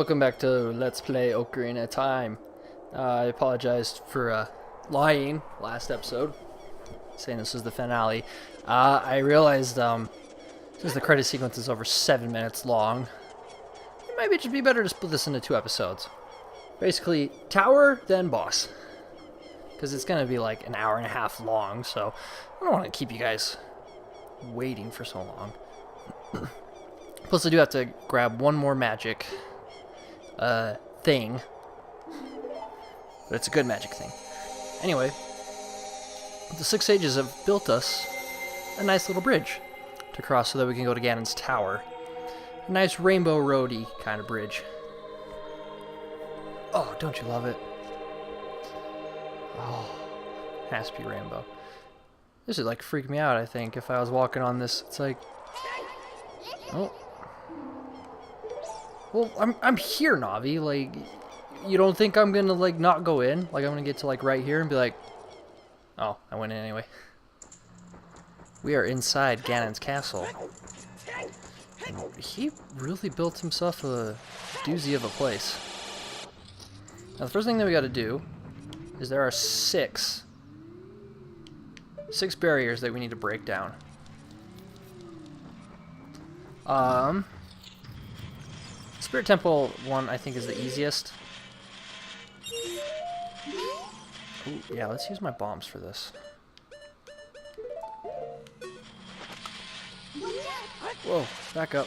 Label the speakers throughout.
Speaker 1: welcome back to Let's Play Ocarina Time. I apologize for lying last episode, saying this is the finale. I realized since the credit sequence is over 7 minutes long, it might just be better to split this into 2 episodes. Basically, tower, then boss. Because it's going to be like an hour and a half long, so I don't want to keep you guys waiting for so long. Plus, I do have to grab one more magic thing. But it's a good magic thing. Anyway, the 6 sages have built us a nice little bridge to cross so that we can go to Ganon's tower. A nice rainbow roady kind of bridge. Oh, don't you love it? Oh, has to be rainbow. This would like freak me out, I think, if I was walking on this. It's like, oh. Well, I'm here, Navi. Like, you don't think I'm gonna like not go in? Like, I'm gonna get to like right here and be like, oh, I went in anyway. We are inside Ganon's castle. And he really built himself a doozy of a place. Now, the first thing that we got to do is there are six barriers that we need to break down. Spirit Temple one, I think, is the easiest. Ooh, yeah, let's use my bombs for this. Whoa, back up.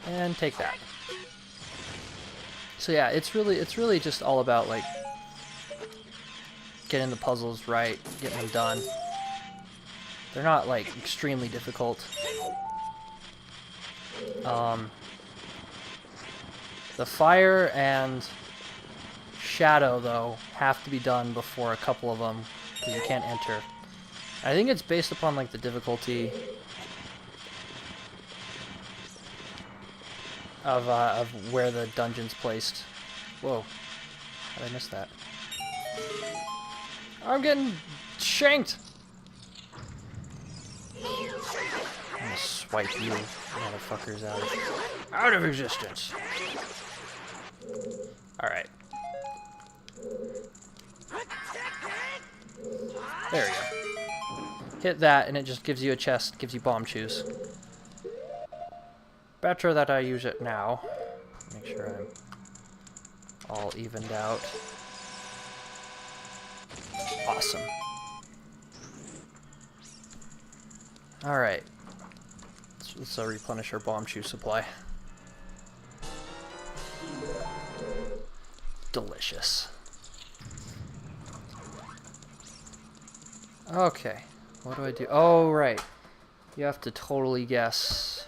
Speaker 1: And take that. So yeah, it's really just all about like getting the puzzles right, getting them done. They're not like extremely difficult. The fire and shadow, though, have to be done before a couple of them, because you can't enter. I think it's based upon, like, the difficulty of where the dungeon's placed. Whoa. How did I miss that? I'm getting shanked! I'm gonna swipe you motherfuckers out of existence. Alright. There we go. Hit that and it just gives you a chest, gives you bomb chews. Better that I use it now. Make sure I'm all evened out. Awesome. Alright. Let's replenish our bomb chew supply. Delicious. Okay. What do I do? Oh, right. You have to totally guess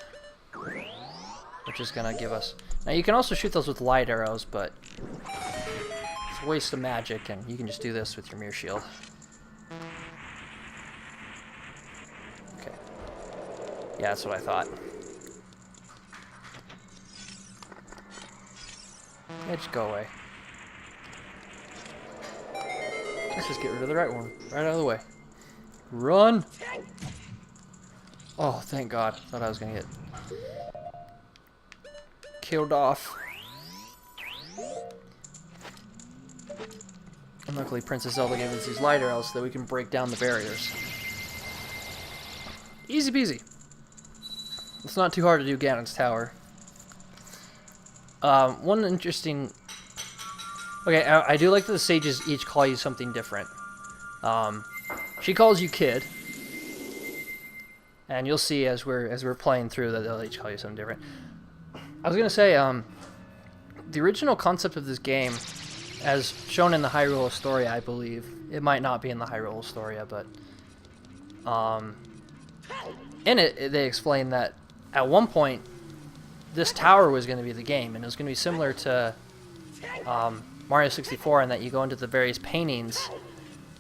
Speaker 1: which is going to give us... Now, you can also shoot those with light arrows, but it's a waste of magic, and you can just do this with your mirror shield. Okay. Yeah, that's what I thought. Yeah, just go away. Let's just get rid of the right one. Right out of the way. Run! Oh, thank God. Thought I was gonna get killed off. And luckily Princess Zelda gave us these light arrows so that we can break down the barriers. Easy peasy. It's not too hard to do Ganon's tower. One interesting... Okay, I do like that the sages each call you something different. She calls you kid. And you'll see as we're playing through that they'll each call you something different. I was gonna say, the original concept of this game, as shown in the Hyrule Historia, I believe, it might not be in the Hyrule Historia, but in it they explain that at one point this tower was going to be the game, and it was going to be similar to Mario 64 in that you go into the various paintings,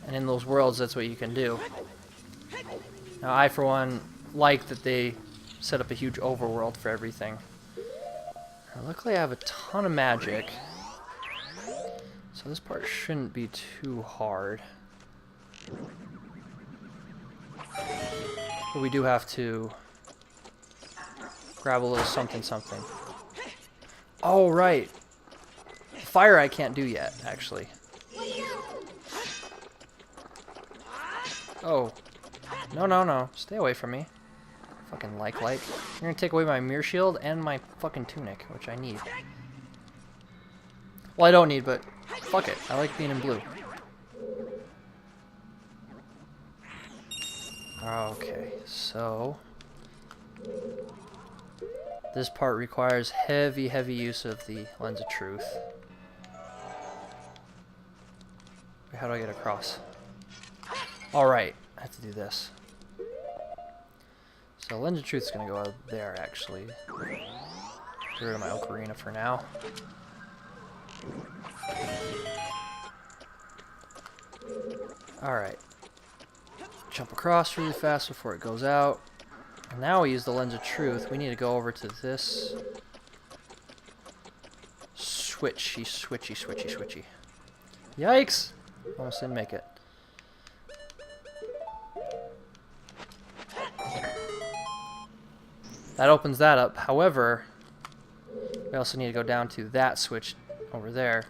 Speaker 1: and in those worlds that's what you can do. Now I, for one, like that they set up a huge overworld for everything. Now, luckily I have a ton of magic, so this part shouldn't be too hard. But we do have to grab a little something something. Oh, right. Fire I can't do yet, actually. Oh. No, no, no. Stay away from me. Fucking like. You're gonna take away my mirror shield and my fucking tunic, which I need. Well, I don't need, but fuck it. I like being in blue. Okay, so... this part requires heavy, heavy use of the Lens of Truth. Wait, how do I get across? Alright, I have to do this. So Lens of Truth is going to go out there, actually. Get rid of my Ocarina for now. Alright. Jump across really fast before it goes out. And now we use the Lens of Truth. We need to go over to this. Switchy. Yikes! Almost didn't make it. That opens that up. However, we also need to go down to that switch over there.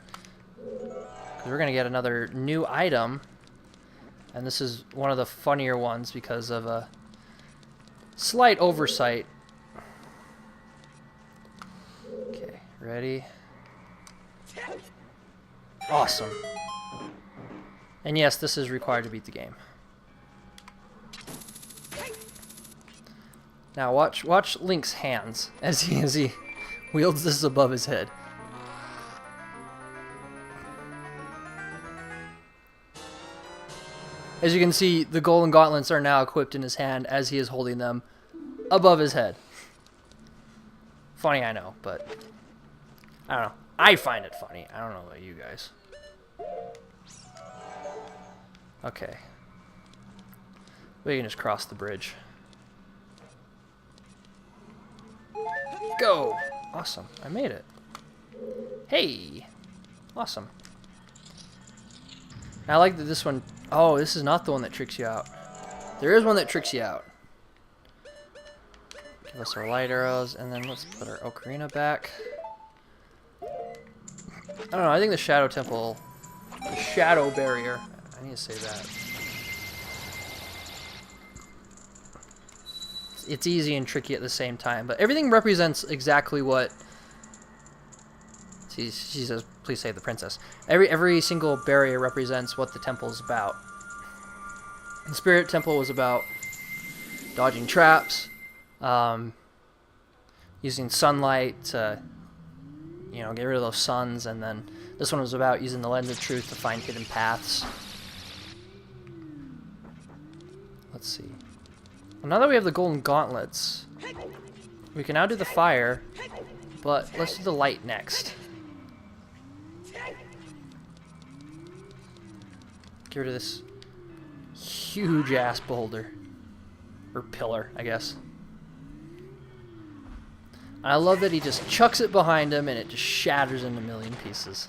Speaker 1: Because we're going to get another new item. And this is one of the funnier ones because of a slight oversight. Okay, ready? Awesome. And yes, this is required to beat the game. Now watch Link's hands as he wields this above his head. As you can see, the golden gauntlets are now equipped in his hand as he is holding them above his head. Funny, I know, but I don't know. I find it funny. I don't know about you guys. Okay. We can just cross the bridge. Go! Awesome. I made it. Hey! Awesome. I like that this one... oh, this is not the one that tricks you out. There is one that tricks you out. Give us our light arrows, and then let's put our Ocarina back. I don't know, I think the Shadow Temple... the Shadow Barrier... I need to say that. It's easy and tricky at the same time, but everything represents exactly what... she says, please save the princess. Every single barrier represents what the temple's about. The Spirit Temple was about dodging traps, using sunlight to, you know, get rid of those suns, and then this one was about using the Lens of Truth to find hidden paths. Let's see. Well, now that we have the golden gauntlets, we can now do the fire, but let's do the light next. Get rid of this huge ass boulder. Or pillar, I guess. And I love that he just chucks it behind him and it just shatters into a million pieces.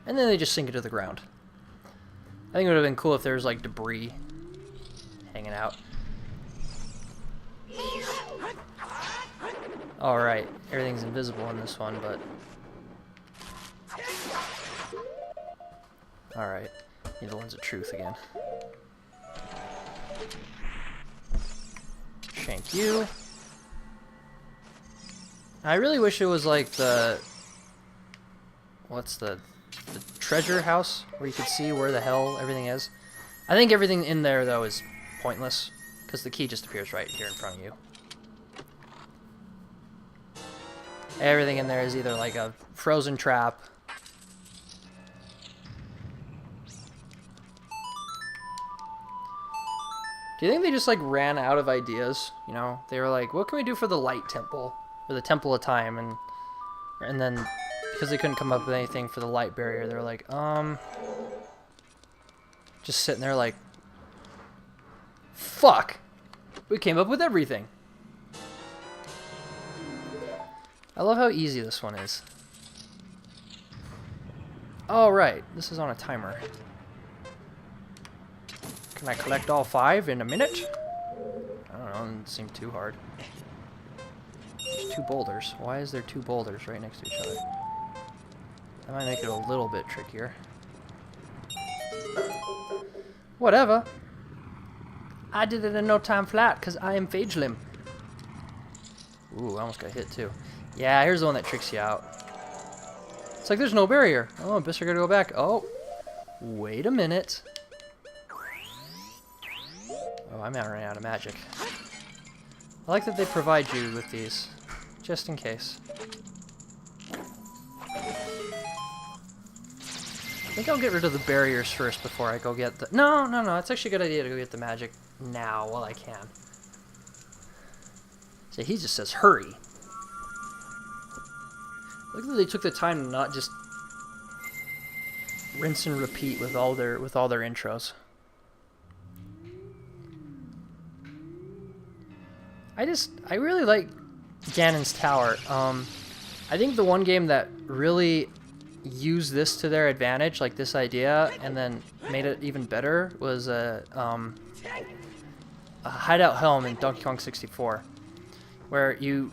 Speaker 1: And then they just sink it to the ground. I think it would have been cool if there was like debris hanging out. Alright, everything's invisible in this one, but... alright. Need the Lens of Truth again. Shank you. I really wish it was like the... what's the treasure house? Where you could see where the hell everything is. I think everything in there, though, is pointless. Because the key just appears right here in front of you. Everything in there is either like a frozen trap... do you think they just like ran out of ideas? You know, they were like, what can we do for the light temple? Or the Temple of Time, and then because they couldn't come up with anything for the light barrier, they were like, just sitting there like, fuck, we came up with everything. I love how easy this one is. Oh right, this is on a timer. Can I collect all 5 in a minute? I don't know, it doesn't seem too hard. two boulders. Why is there two boulders right next to each other? That might make it a little bit trickier. Whatever. I did it in no time flat because I am Phagelim. Ooh, I almost got hit too. Yeah, here's the one that tricks you out. It's like there's no barrier. Oh, I guess we're gonna go back. Oh, wait a minute. Oh, I'm running out of magic. I like that they provide you with these, just in case. I think I'll get rid of the barriers first before I go get the... No, it's actually a good idea to go get the magic now while I can. See, he just says hurry. Look that they took the time to not just rinse and repeat with all their intros. I really like Ganon's Tower. I think the one game that really used this to their advantage, like this idea, and then made it even better, was a hideout helm in Donkey Kong 64, where it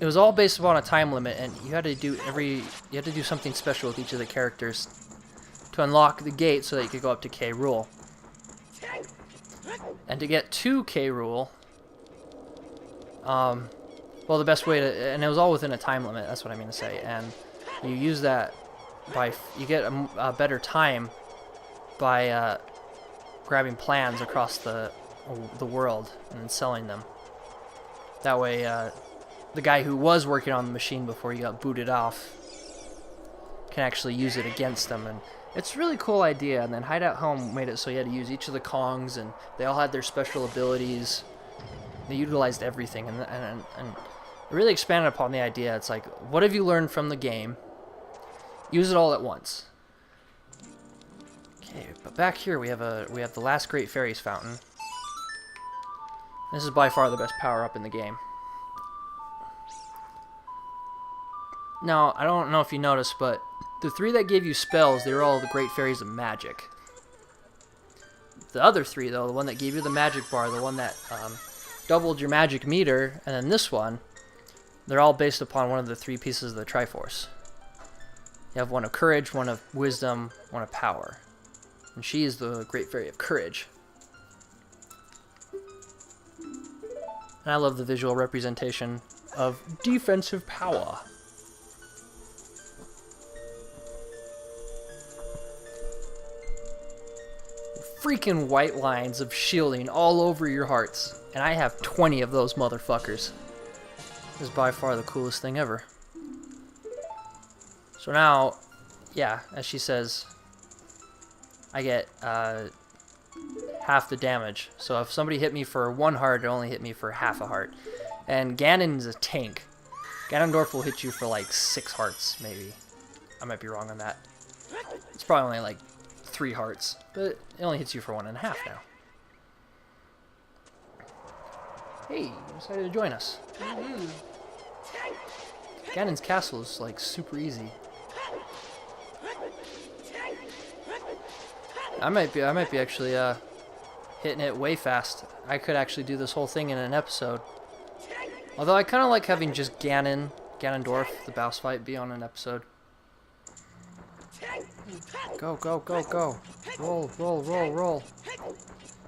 Speaker 1: was all based upon a time limit, and you had to do something special with each of the characters to unlock the gate so that you could go up to K. Rool. And to get to K. Rool, well, the best way to, and it was all within a time limit, that's what I mean to say, and you use that you get a better time by grabbing plans across the world and then selling them. That way, the guy who was working on the machine before he got booted off can actually use it against them, and it's a really cool idea. And then Hideout Helm made it so you had to use each of the Kongs, and they all had their special abilities. They utilized everything, and it really expanded upon the idea. It's like, what have you learned from the game? Use it all at once. Okay, but back here we have the last Great Fairies fountain. This is by far the best power-up in the game. Now, I don't know if you noticed, but the three that gave you spells, they were all the Great Fairies of Magic. The other three, though, the one that gave you the magic bar, the one that doubled your magic meter, and then this one, they're all based upon one of the three pieces of the Triforce. You have one of Courage, one of Wisdom, one of Power. And she is the Great Fairy of Courage. And I love the visual representation of defensive power. Freaking white lines of shielding all over your hearts. And I have 20 of those motherfuckers. This is by far the coolest thing ever. So now, yeah, as she says, I get half the damage. So if somebody hit me for 1 heart, it only hit me for half a heart. And Ganon's a tank. Ganondorf will hit you for like 6 hearts, maybe. I might be wrong on that. It's probably only like 3 hearts, but it only hits you for 1.5 now. Hey, you decided to join us. Ganon's castle is like super easy. I might be actually hitting it way fast. I could actually do this whole thing in an episode. Although I kind of like having just Ganondorf, the boss fight, be on an episode. Go, go, go, go. Roll, roll, roll, roll.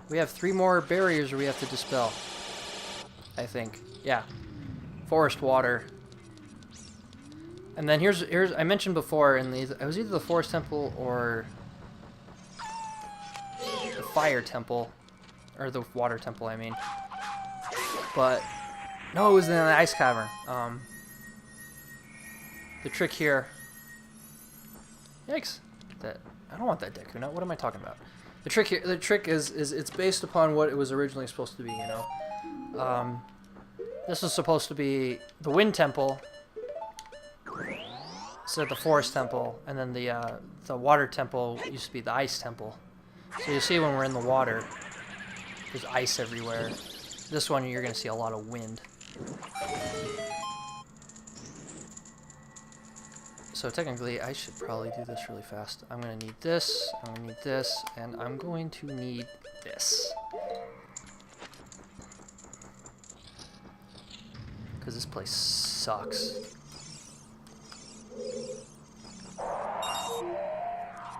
Speaker 1: We have 3 more barriers we have to dispel. I think. Yeah. Forest water. And then here's I mentioned before, it was either the Forest Temple or the Fire Temple. Or the Water Temple, I mean. But, no, it was in the Ice Cavern. The trick here... Yikes. I don't want that Deku Nut. What am I talking about? The trick here, is it's based upon what it was originally supposed to be, you know? This was supposed to be the Wind Temple, instead of the Forest Temple, and then the Water Temple used to be the Ice Temple. So you see when we're in the water, there's ice everywhere. This one you're going to see a lot of wind. So technically I should probably do this really fast. I'm going to need this, I'm going to need this, and I'm going to need this. because this place sucks.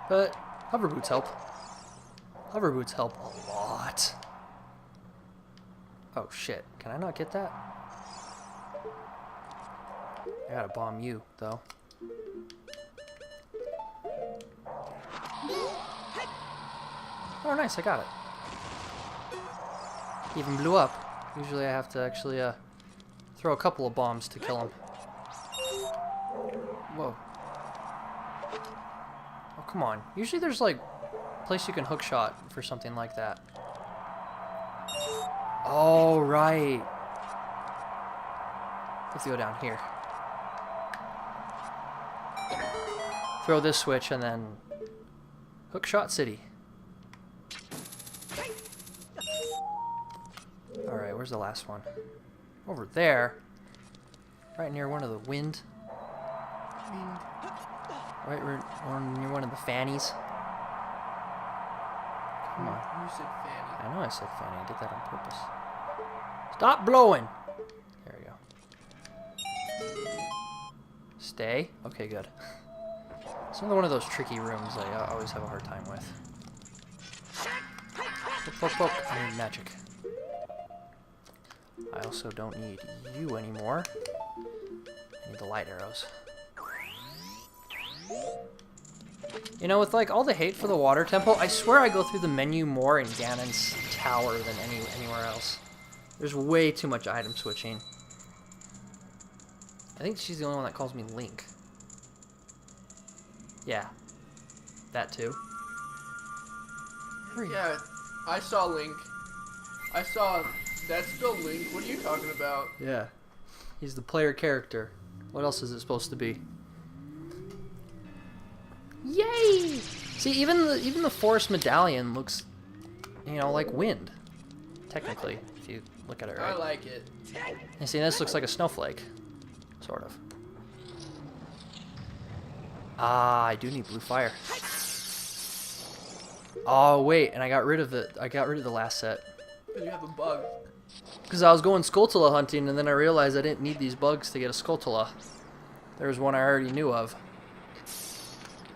Speaker 1: But hover boots help. Hover boots help a lot. Oh shit, can I not get that? I gotta bomb you, though. Oh nice, I got it. Even blew up. Usually I have to actually throw a couple of bombs to kill him. Whoa. Oh, come on. Usually there's like a place you can hookshot for something like that. Oh, right. Let's go down here. Throw this switch and then hookshot city. Alright, where's the last one? Over there. Right near one of the wind. Right near one of the fannies. Come on.
Speaker 2: You said fanny.
Speaker 1: I know I said fanny. I did that on purpose. Stop blowing! There we go. Stay? Okay, good. It's another one of those tricky rooms I always have a hard time with. Poke, poke, poke. I need magic. I also don't need you anymore. I need the light arrows. You know, with like all the hate for the water temple, I swear I go through the menu more in Ganon's tower than anywhere else. There's way too much item switching. I think she's the only one that calls me Link. Yeah. That too.
Speaker 2: Yeah, I saw Link. I saw... That's still Link. What are you talking about?
Speaker 1: Yeah. He's the player character. What else is it supposed to be? Yay! See, even the forest medallion looks, you know, like wind. Technically, if you look at it right.
Speaker 2: I like it.
Speaker 1: And see, this looks like a snowflake. Sort of. Ah, I do need blue fire. Oh, wait, and I got rid of the last set.
Speaker 2: Because you have a bug.
Speaker 1: Because I was going Skulltula hunting, and then I realized I didn't need these bugs to get a Skulltula. There was one I already knew of.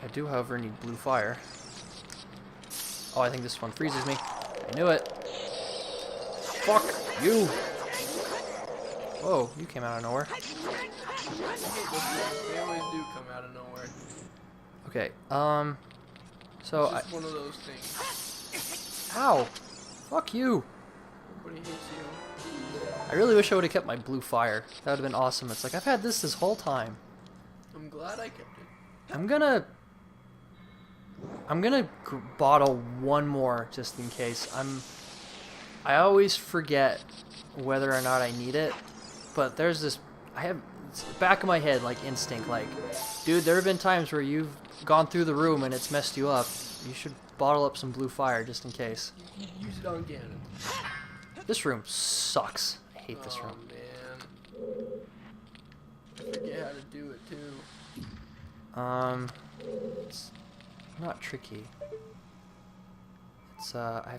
Speaker 1: I do, however, need blue fire. Oh, I think this one freezes me. I knew it. Fuck you! Whoa, you came out of nowhere.
Speaker 2: They always do come out of nowhere.
Speaker 1: Okay, so
Speaker 2: It's just one of those things.
Speaker 1: Ow! Fuck you!
Speaker 2: Nobody hates you.
Speaker 1: I really wish I would have kept my blue fire. That would have been awesome. It's like, I've had this whole time.
Speaker 2: I'm glad I kept it.
Speaker 1: I'm gonna bottle one more just in case. I always forget whether or not I need it, but there's this, it's back of my head, like instinct, like, dude, there have been times where you've gone through the room and it's messed you up. You should bottle up some blue fire just in case.
Speaker 2: Use it on Ganon.
Speaker 1: This room sucks. I hate this room.
Speaker 2: Oh, man. I forget how to do it, too.
Speaker 1: It's not tricky. It's I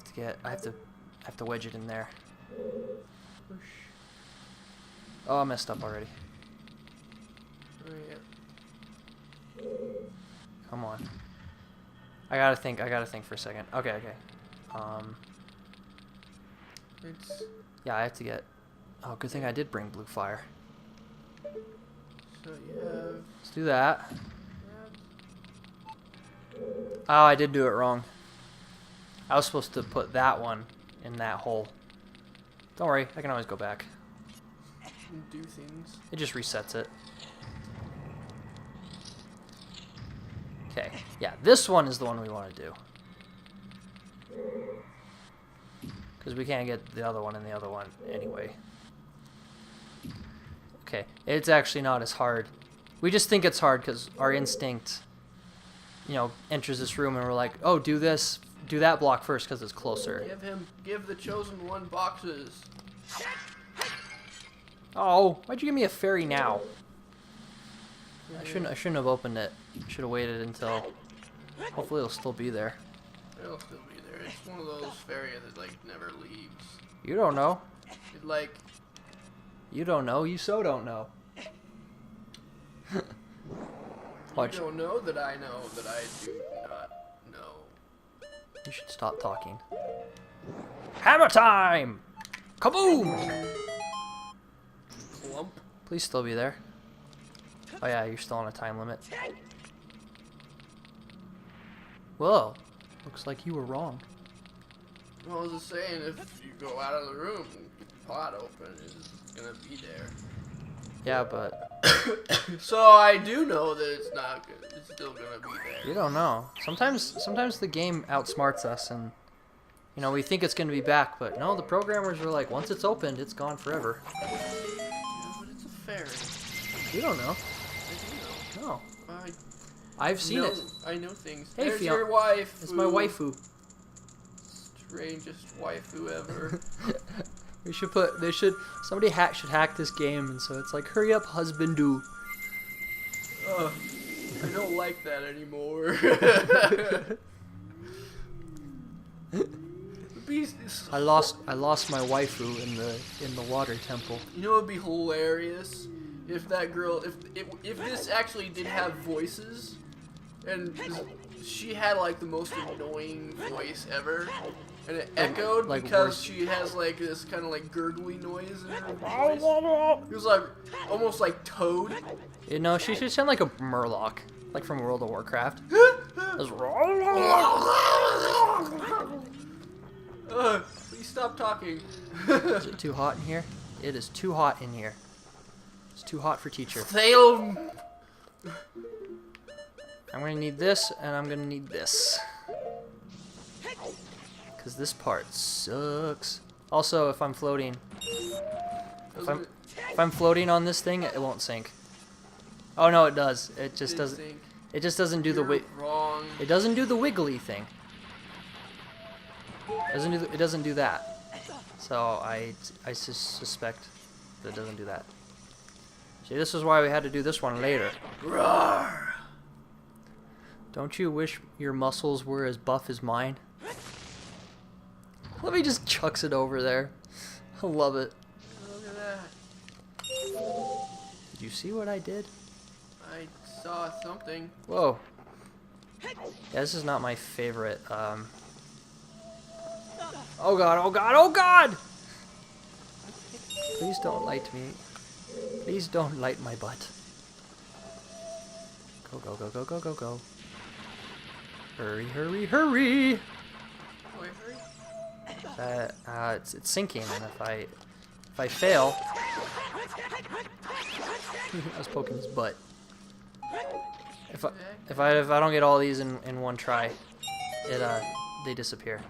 Speaker 1: have to wedge it in there.
Speaker 2: Push.
Speaker 1: Oh, I messed up already.
Speaker 2: Oh, yeah.
Speaker 1: Come on. I gotta think for a second. Okay.
Speaker 2: It's...
Speaker 1: Yeah, I have to get... Oh, good thing I did bring blue fire.
Speaker 2: So you have...
Speaker 1: Let's do that.
Speaker 2: Yeah.
Speaker 1: Oh, I did do it wrong. I was supposed to put that one in that hole. Don't worry, I can always go back.
Speaker 2: And do things.
Speaker 1: It just resets it. Okay, yeah, this one is the one we want to do. Because we can't get the other one and the other one anyway. Okay, it's actually not as hard. We just think it's hard because our instinct, you know, enters this room and we're like, oh, do this, do that block first because it's closer.
Speaker 2: Give the chosen one boxes.
Speaker 1: Oh, why'd you give me a fairy now? I shouldn't have opened it. Should have waited until. Hopefully it'll still be there.
Speaker 2: It'll still be there. It's one of those fairies that like never leaves.
Speaker 1: You don't know.
Speaker 2: It like
Speaker 1: You don't know. You so don't know. Watch.
Speaker 2: You don't know that I know that I do not know.
Speaker 1: You should stop talking. Hammer time! Kaboom!
Speaker 2: Clump.
Speaker 1: Please still be there. Oh yeah, you're still on a time limit. Whoa. Looks like you were wrong.
Speaker 2: Well, I was just saying, if you go out of the room, get the pot open, it's gonna be there.
Speaker 1: Yeah, but
Speaker 2: So I do know that it's not good. It's still gonna be there.
Speaker 1: you don't know. Sometimes the game outsmarts us, and you know we think it's gonna be back, but no, the programmers were like, once it's opened, it's gone forever.
Speaker 2: Yeah, but it's a fairy.
Speaker 1: You don't know.
Speaker 2: I do know.
Speaker 1: No. I've seen it.
Speaker 2: I know things.
Speaker 1: Hey,
Speaker 2: There's your wife.
Speaker 1: It's my waifu.
Speaker 2: Strangest waifu ever.
Speaker 1: Somebody should hack this game, and so it's like, hurry up, husband, do.
Speaker 2: I don't like that anymore.
Speaker 1: I lost my waifu in the water temple.
Speaker 2: You know, it'd be hilarious if that girl, if this actually did have voices, and she had like the most annoying voice ever, and it echoed
Speaker 1: like
Speaker 2: because
Speaker 1: worse.
Speaker 2: she has like this kind of like gurgly noise in her voice. It was like almost like Toad.
Speaker 1: You know, she should sound like a Murloc, like from World of Warcraft.
Speaker 2: Please stop talking.
Speaker 1: Is it too hot in here? It is too hot in here. It's too hot for teacher.
Speaker 2: Salem.
Speaker 1: I'm gonna need this, and I'm gonna need this. Because this part sucks. Also, if I'm floating... If I'm floating on this thing, it won't sink. Oh no, it does. It just doesn't... It just doesn't do the...
Speaker 2: Wrong.
Speaker 1: It doesn't do the wiggly thing. It doesn't do that. So I suspect that it doesn't do that. See, this is why we had to do this one later.
Speaker 2: Roar.
Speaker 1: Don't you wish your muscles were as buff as mine? Let me just chucks it over there. I love it.
Speaker 2: Look at that.
Speaker 1: Did you see what I did?
Speaker 2: I saw something.
Speaker 1: Whoa. Yeah, this is not my favorite. Oh god, oh god, oh god! Please don't light me. Please don't light my butt. Go, go, go, go, go, go, go. Hurry, hurry, hurry!
Speaker 2: Wait, hurry.
Speaker 1: It's sinking, and if I fail... I was poking his butt. If I don't get all these in one try, they disappear.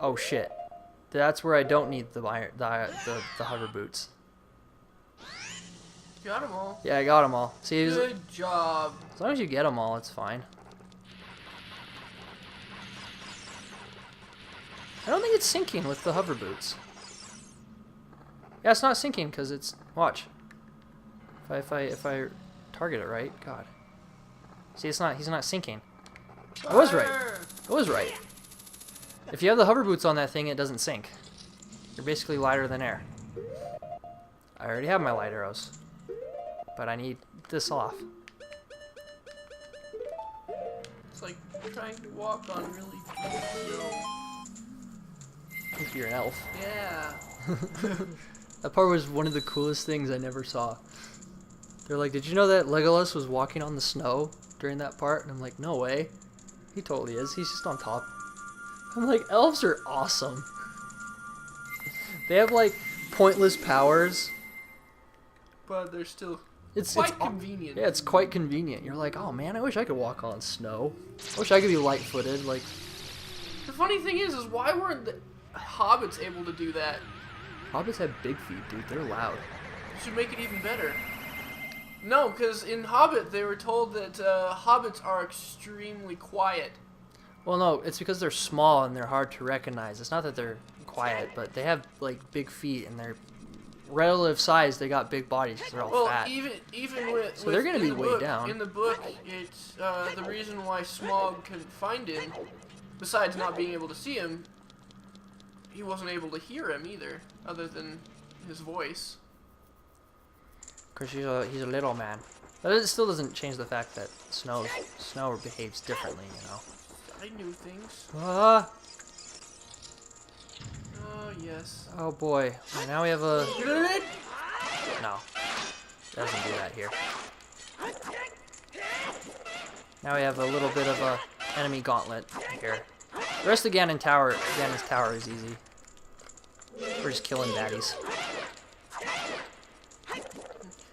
Speaker 1: Oh shit! That's where I don't need the hover boots.
Speaker 2: Got them all.
Speaker 1: Yeah, I got them all. See,
Speaker 2: Good job.
Speaker 1: as long as you get them all, it's fine. I don't think it's sinking with the hover boots. Yeah, it's not sinking because it's watch. If I target it right, God. See, he's not sinking. I was right. I was right. If you have the hover boots on that thing, it doesn't sink. You're basically lighter than air. I already have my light arrows, but I need this off.
Speaker 2: It's like trying to walk on really deep snow.
Speaker 1: If you're an elf.
Speaker 2: Yeah.
Speaker 1: That part was one of the coolest things I never saw. They're like, did you know that Legolas was walking on the snow during that part? And I'm like, no way. He totally is. He's just on top. I'm like, elves are awesome. They have like pointless powers.
Speaker 2: But they're still
Speaker 1: It's
Speaker 2: quite convenient.
Speaker 1: Yeah, it's quite convenient. You're like, oh man, I wish I could walk on snow. I wish I could be light-footed. Like,
Speaker 2: The funny thing is why weren't the hobbits able to do that?
Speaker 1: hobbits have big feet, dude. They're loud.
Speaker 2: You should make it even better. No, because in Hobbit they were told that hobbits are extremely quiet.
Speaker 1: Well, no, it's because they're small and they're hard to recognize. It's not that they're quiet, but they have like big feet and they're relative size. They got big bodies because they're all
Speaker 2: Well,
Speaker 1: fat.
Speaker 2: even with
Speaker 1: So they're gonna
Speaker 2: in
Speaker 1: be
Speaker 2: the
Speaker 1: way
Speaker 2: book,
Speaker 1: down.
Speaker 2: In the book, it's the reason why Smaug couldn't find him, besides not being able to see him, he wasn't able to hear him either, other than his voice.
Speaker 1: Because he's a little man. But it still doesn't change the fact that snow behaves differently, you know.
Speaker 2: I knew things.
Speaker 1: Ah!
Speaker 2: Oh, yes.
Speaker 1: Oh boy. Well, now we have a... No. Doesn't do that here. Now we have a little bit of a enemy gauntlet here. The rest of Ganon's tower is easy. We're just killing baddies.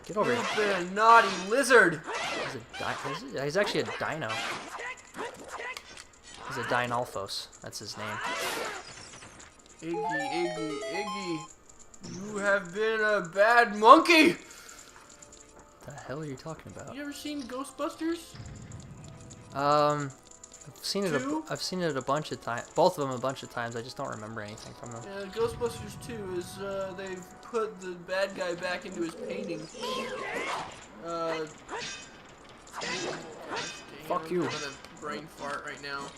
Speaker 1: Get over here.
Speaker 2: You've been a naughty lizard.
Speaker 1: He's actually a dino. He's a Dinalphos. That's his name.
Speaker 2: Iggy. You have been a bad monkey.
Speaker 1: The hell are you talking about?
Speaker 2: You ever seen Ghostbusters?
Speaker 1: I've seen it.
Speaker 2: Two?
Speaker 1: I've seen it a bunch of times. Both of them a bunch of times. I just don't remember anything from them.
Speaker 2: Yeah, Ghostbusters 2 is they've put the bad guy back into his painting.
Speaker 1: Fuck you.
Speaker 2: I'm gonna brain fart right now.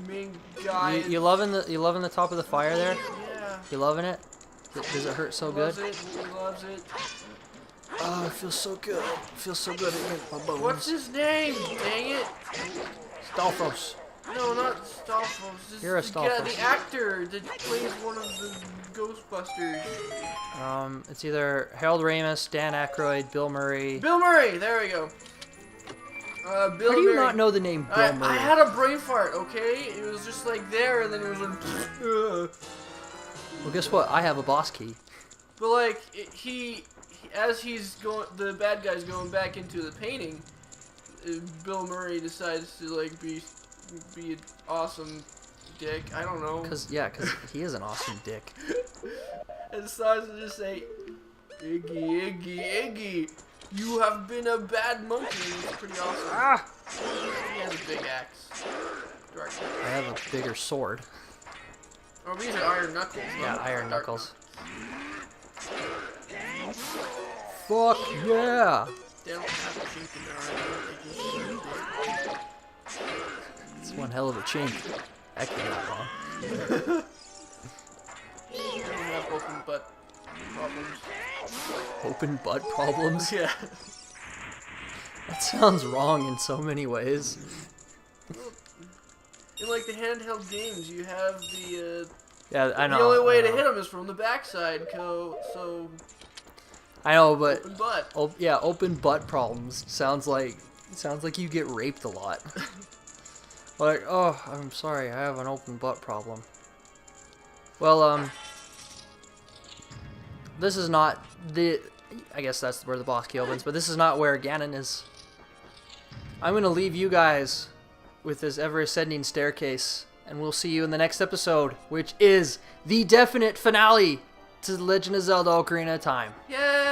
Speaker 2: Main guy.
Speaker 1: You loving the top of the fire there?
Speaker 2: Yeah.
Speaker 1: You loving it? Does it hurt so good?
Speaker 2: Loves it. He loves it.
Speaker 1: Oh, it feels so good. It feels so good. It makes my bones.
Speaker 2: What's his name? Dang it.
Speaker 1: Stalfos.
Speaker 2: No, not Stalfos.
Speaker 1: You're a Stalfos.
Speaker 2: The actor that plays one of the Ghostbusters.
Speaker 1: It's either Harold Ramis, Dan Aykroyd, Bill Murray.
Speaker 2: Bill Murray. There we go. Bill
Speaker 1: How do you
Speaker 2: Murray.
Speaker 1: not know the name Bill Murray?
Speaker 2: I had a brain fart. Okay, it was just like there, and then it was like.
Speaker 1: Well, guess what? I have a boss key.
Speaker 2: But like as he's going, the bad guy's going back into the painting. Bill Murray decides to like be an awesome dick. I don't know.
Speaker 1: Cause he is an awesome dick.
Speaker 2: And decides to just say, Iggy, you have been a bad monkey. It's pretty awesome.
Speaker 1: Ah!
Speaker 2: He has a big axe. Dark axe.
Speaker 1: I have a bigger sword.
Speaker 2: Oh, these are iron knuckles.
Speaker 1: Yeah,
Speaker 2: huh?
Speaker 1: iron
Speaker 2: Dark
Speaker 1: knuckles. Fuck yeah!
Speaker 2: They don't have a chink in their iron.
Speaker 1: It's one hell of a chink. That came out wrong.
Speaker 2: They don't have open butt problems.
Speaker 1: Open butt problems?
Speaker 2: Yeah.
Speaker 1: That sounds wrong in so many ways.
Speaker 2: In like the handheld games, you have the
Speaker 1: Yeah, I know.
Speaker 2: the only way
Speaker 1: I
Speaker 2: to
Speaker 1: know.
Speaker 2: hit them is from the backside, so
Speaker 1: I know, but
Speaker 2: open butt.
Speaker 1: yeah, open butt problems sounds like you get raped a lot. Like, oh, I'm sorry, I have an open butt problem. Well, this is not the. I guess that's where the boss key opens, but this is not where Ganon is. I'm gonna leave you guys with this ever-ascending staircase, and we'll see you in the next episode, which is the definite finale to The Legend of Zelda: Ocarina of Time.
Speaker 2: Yay!